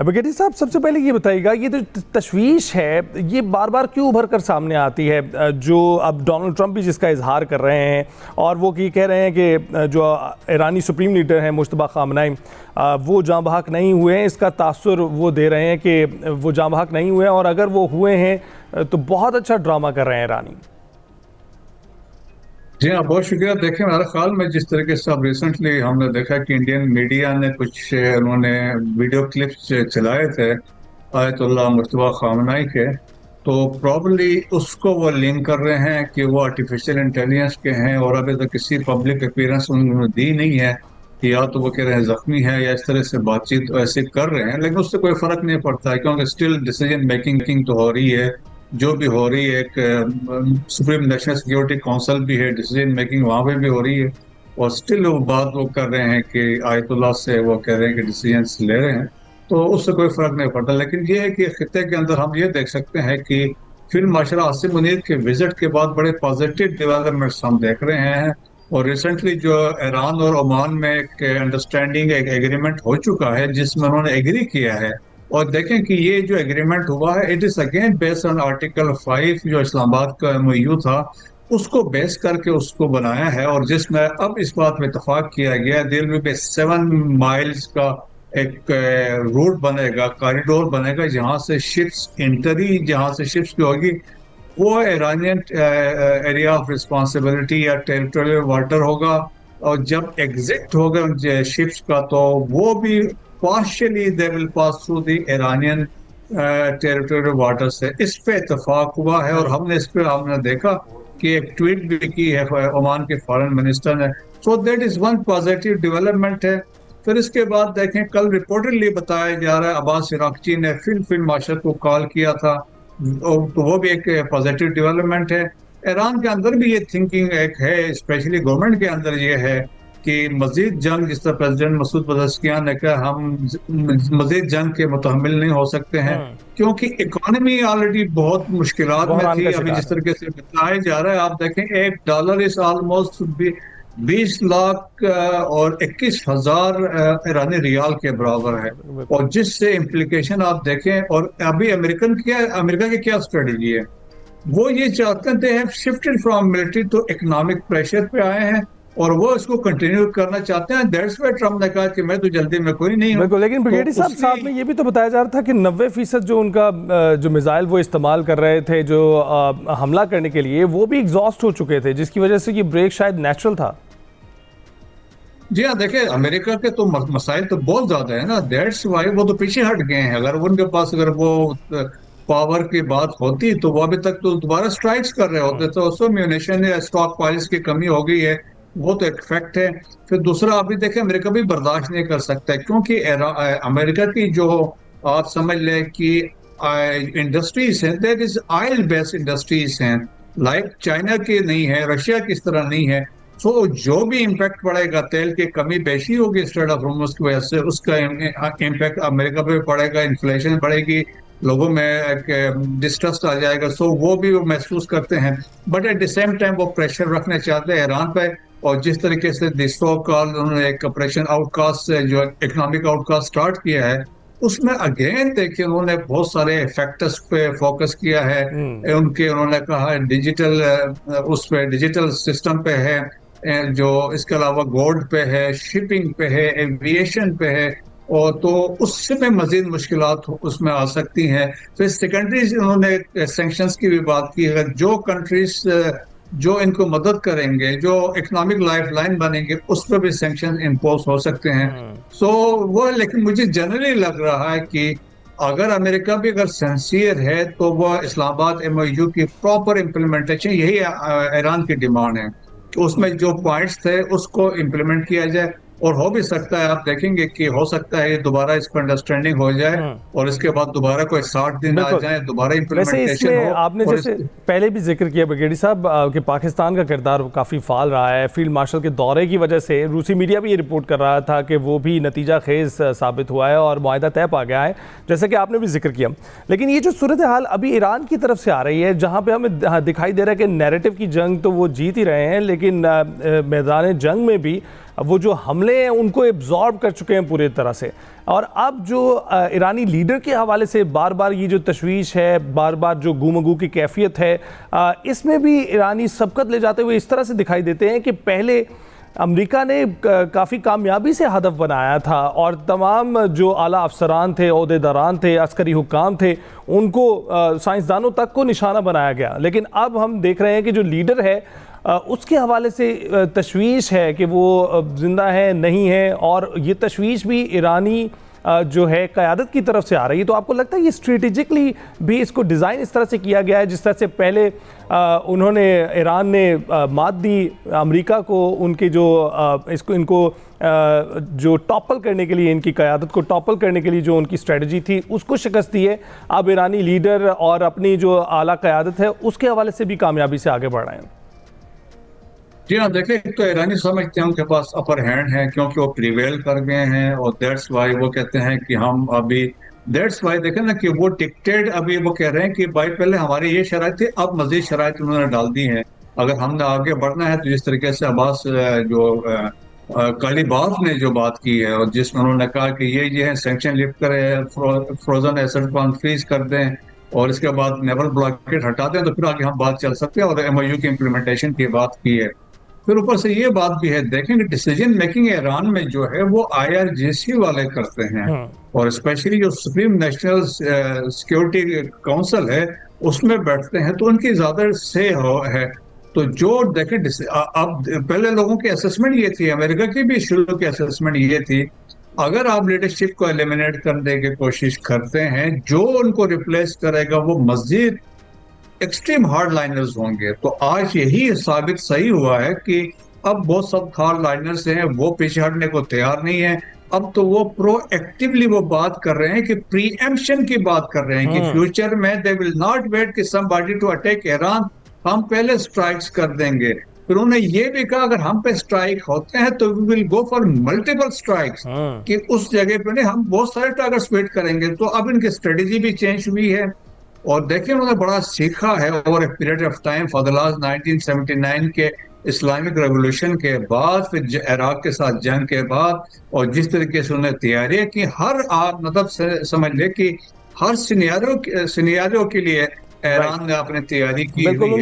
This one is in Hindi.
ब्रिगेडियर साहब, सबसे पहले ये बताइएगा, ये जो तशवीश है ये बार बार क्यों उभर कर सामने आती है? जो अब डोनाल्ड ट्रंप भी जिसका इजहार कर रहे हैं और वो ये कह रहे हैं कि जो ईरानी सुप्रीम लीडर हैं मुश्तबा खामनेई वो जाँ बहक नहीं हुए हैं, इसका तासुर वो दे रहे हैं कि वो जाँ बहक नहीं हुए हैं, और अगर वो हुए हैं तो बहुत अच्छा ड्रामा कर रहे हैं ईरानी। जी हाँ, बहुत शुक्रिया। देखें, मेरे ख्याल में जिस तरीके से अब रिसेंटली हमने देखा कि इंडियन मीडिया ने कुछ उन्होंने वीडियो क्लिप्स चलाए थे आयतुल्लाह मुश्तबा खामनेई के, तो प्रॉब्ली उसको वो लिंक कर रहे हैं कि वो आर्टिफिशियल इंटेलिजेंस के हैं, और अभी तक किसी पब्लिक अपीयरेंस उन्होंने दी नहीं है कि या तो वो कह रहे हैं जख्मी है या इस तरह से बातचीत ऐसे कर रहे हैं। लेकिन उससे कोई फर्क नहीं पड़ता है, क्योंकि स्टिल डिसीजन मेकिंग तो हो रही है, जो भी हो रही है। एक सुप्रीम नेशनल सिक्योरिटी काउंसिल भी है, डिसीजन मेकिंग वहां पे भी हो रही है, और स्टिल वो बात वो कर रहे हैं कि आयतुल्लाह से वो कह रहे हैं कि डिसीजंस ले रहे हैं, तो उससे कोई फर्क नहीं पड़ता। लेकिन ये है कि खित्ते के अंदर हम ये देख सकते हैं कि फील्ड मार्शल आसिम मुनीर के विजिट के बाद बड़े पॉजिटिव डेवलपमेंट्स हम देख रहे हैं। और रिसेंटली जो ईरान और ओमान में एक अंडरस्टैंडिंग, एक एग्रीमेंट हो चुका है जिसमें उन्होंने एग्री किया है। और देखें कि ये जो एग्रीमेंट हुआ है, it is again based on article 5 जो इस्लामाबाद का MOU था, उसको बेस करके उसको बनाया है, और जिसमें अब इस बात में इतफाक किया गया है देयर विल बी 7 माइल्स का एक रूट बनेगा, कॉरिडोर बनेगा, जहां से शिप्स एंट्री, जहां से शिप्स की होगी वो ईरानियन एरिया ऑफ रिस्पॉन्सिबिलिटी या टेरिटोरियल वाटर होगा, और जब एग्जिट होगा शिप्स का तो वो भी partially they will pass through the Iranian territorial water से। इस पे इतफाक हुआ है, और हमने इस पे हमने देखा कि एक ट्वीट भी की है ओमान के फॉरेन मिनिस्टर ने। So that is one positive development है। फिर इसके बाद देखें, कल रिपोर्टेडली बताया जा रहा है अब्बास इराक्ची ने फील्ड मार्शल को कॉल किया था, तो वो भी एक पॉजिटिव डेवलपमेंट है। ईरान के अंदर भी ये थिंकिंग एक है, स्पेशली गवर्नमेंट के अंदर ये है कि मजीद जंग, जिस तरह प्रेसिडेंट मसूद पज़ेश्कियान ने कहा, हम मजीद जंग के मुतहम्मिल नहीं हो सकते हैं, क्योंकि इकोनॉमी ऑलरेडी बहुत मुश्किलात में बहरान थी। का अभी शिकार जिस है। तरीके से बताया जा रहा है, आप देखें $1 इज ऑलमोस्ट 20 लाख और 21,000 ईरानी रियाल के बराबर है। बिल्कुल। और जिससे इम्प्लीकेशन आप देखें, और अभी अमेरिका की क्या स्ट्रेटेजी है, वो ये चाहते हैं, they have shifted from military to economic pressure पे आए हैं, और वो इसको कंटिन्यू करना चाहते हैं। दैट्स व्हाई ट्रम्प ने कहा कि मैं तो जल्दी में कोई नहीं हूं। बिल्कुल, लेकिन तो ब्रिगेडियर साहब, उसने साथ में ये भी तो बताया जा रहा था कि 90% जो उनका जो मिसाइल वो इस्तेमाल कर रहे थे जो हमला करने के लिए, वो भी एग्जॉस्ट हो चुके थे, जिसकी वजह से ये ब्रेक शायद नेचुरल था। जी हाँ, देखिए अमेरिका के तो मसाइल तो बहुत ज्यादा है ना, दैट्स वाई वो तो पीछे हट गए हैं। अगर उनके पास अगर वो पावर की बात होती तो वो अभी तक तो दोबारा स्ट्राइक्स कर रहे होते। तो उसमें म्यूनिशन या स्टॉक पाइल्स की कमी हो गई है, वो तो एक फैक्ट है। फिर दूसरा, अभी देखें, अमेरिका भी बर्दाश्त नहीं कर सकता है, क्योंकि अमेरिका की जो आप समझ लें कि इंडस्ट्रीज हैं, that is oil based industries हैं, लाइक चाइना की नहीं है, रशिया की इस तरह नहीं है। सो जो भी इम्पैक्ट पड़ेगा, तेल की कमी बेशी होगी स्ट्रेट ऑफ होर्मुज की वजह से, उसका इम्पैक्ट अमेरिका पे पड़ेगा, इन्फ्लेशन बढ़ेगी, लोगों में एक डिस्ट्रस्ट आ जाएगा। सो वो भी वो महसूस करते हैं, but at the same time वो प्रेशर रखना चाहते हैं ईरान पे। और जिस तरीके से दिसो कॉल उन्होंने एक ऑपरेशन आउटकास्ट जो इकोनॉमिक आउटकास्ट स्टार्ट किया है, उसमें अगेन देखिए उन्होंने बहुत सारे फैक्टर्स पे फोकस किया है। उन्होंने कहा डिजिटल, उस पे डिजिटल सिस्टम पे है, जो इसके अलावा गोल्ड पे है, शिपिंग पे है, एविएशन पे है, और तो उससे में मजीद मुश्किलात उसमें आ सकती हैं। फिर सेकेंडरीज उन्होंने सैंक्शंस की भी बात की है, जो कंट्रीज जो इनको मदद करेंगे, जो इकोनॉमिक लाइफ लाइन बनेंगे, उस पर भी सैंक्शन इम्पोज हो सकते हैं। सो वो, लेकिन मुझे जनरली लग रहा है कि अगर अमेरिका भी अगर सिंसियर है तो वह इस्लामाबाद MOU की प्रॉपर इम्प्लीमेंटेशन, यही ईरान की डिमांड है कि उसमें जो पॉइंट्स थे उसको इम्प्लीमेंट किया जाए। और हो भी सकता है, आप देखेंगे कि हो सकता है दोबारा इस पर अंडरस्टैंडिंग हो जाए, और इसके बाद दोबारा कोई 60 दिन आ बिल्कुल। जाए, दोबारा वैसे इम्प्लीमेंटेशन इसमें हो। आपने और जैसे पहले भी जिक्र किया ब्रिगेडियर साहब कि पाकिस्तान का किरदार काफ़ी फाल रहा है फील्ड मार्शल के दौरे की वजह से। रूसी मीडिया भी ये रिपोर्ट कर रहा था कि वो भी नतीजा खेज साबित हुआ है और मुआहदा तय पा गया है, जैसे कि आपने भी जिक्र किया। लेकिन ये जो सूरत हाल अभी ईरान की तरफ से आ रही है, जहाँ पे हमें दिखाई दे रहा है कि नैरेटिव की जंग तो वो जीत ही रहे हैं, लेकिन मैदान जंग में भी वो जो हमले हैं उनको एब्जॉर्ब कर चुके हैं पूरे तरह से। और अब जो ईरानी लीडर के हवाले से बार बार ये जो तशवीश है, बार बार जो गुमगू की कैफियत है, इसमें भी ईरानी सबकत ले जाते हुए इस तरह से दिखाई देते हैं कि पहले अमेरिका ने काफ़ी कामयाबी से हदफ बनाया था और तमाम जो आला अफसरान थे, ओहदेदारान थे, अस्करी हुक्काम थे, उनको साइंसदानों तक को निशाना बनाया गया। लेकिन अब हम देख रहे हैं कि जो लीडर है उसके हवाले से तशवीश है कि वो ज़िंदा है नहीं है, और ये तशवीश भी ईरानी जो है क़यादत की तरफ से आ रही है। तो आपको लगता है ये स्ट्रेटेजिकली भी इसको डिज़ाइन इस तरह से किया गया है, जिस तरह से पहले ईरान ने मात दी अमेरिका को, उनके जो इनको जो टॉपल करने के लिए, इनकी क़यादत को टॉपल करने के लिए जो उनकी स्ट्रेटजी थी उसको शिकस्त दी है। अब ईरानी लीडर और अपनी जो आला क़यादत है उसके हवाले से भी कामयाबी से आगे बढ़ रहे हैं। जी हाँ, देखिए, तो ईरानी समझते हैं उनके पास अपर हैंड है क्योंकि वो प्रिवेल कर गए हैं, और दैट्स वाई वो कहते हैं कि हम अभी, दैट्स वाई देखें ना कि वो डिक्टेड, अभी वो कह रहे हैं कि भाई पहले हमारी ये शराइत थी, अब मजीद शराइत उन्होंने डाल दी हैं। अगर हमने आगे बढ़ना है तो जिस तरीके से अब्बास जो कालीबाफ ने जो बात की है, और जिसमें उन्होंने कहा कि ये है सैंक्शन लिफ्ट करें, फ्रोजन एसेट को अनफ्रीज कर दें और इसके बाद नेवल ब्लॉकेट हटा दें, तो फिर आगे हम बात चल सकते हैं, और MOU की इम्प्लीमेंटेशन की बात की है। फिर ऊपर से ये बात भी है, देखेंगे डिसीजन मेकिंग ईरान में जो है वो IRGC वाले करते हैं, और स्पेशली जो सुप्रीम नेशनल सिक्योरिटी काउंसिल है उसमें बैठते हैं, तो उनकी ज्यादा से है। तो जो देखें, अब पहले लोगों की असेसमेंट ये थी, अमेरिका की भी शुरू की असेसमेंट ये थी, अगर आप लीडरशिप को एलिमिनेट करने की कोशिश करते हैं, जो उनको रिप्लेस करेगा वो मजीद एक्सट्रीम हार्ड लाइनर्स होंगे। तो आज यही साबित सही हुआ है कि अब बहुत सब हार्ड लाइनर्स हैं, वो पीछे हटने को तैयार नहीं है। अब तो वो प्रोएक्टिवली वो बात कर रहे हैं कि प्रीएम्प्शन की बात कर रहे हैं कि फ्यूचर में दे विल नॉट वेट कि समबॉडी टू अटैक ईरान, हम पहले स्ट्राइक्स कर देंगे। फिर उन्होंने ये भी कहा अगर हम पे स्ट्राइक होते हैं तो we will go for multiple strikes, कि उस जगह पे नहीं, हम बहुत सारे टारगेट्स वेट करेंगे। तो अब इनकी स्ट्रेटेजी भी चेंज हुई है, और देखिए उन्होंने बड़ा सीखा है over a period of time. For the last 1979 के इस्लामिक रेवोल्यूशन के बाद, फिर इराक के साथ जंग के बाद, और जिस तरीके से उन्होंने तैयारियां की, हर मतलब समझ ले कि हर सिनेरियो के लिए ईरान ने अपनी तैयारी की हुई है।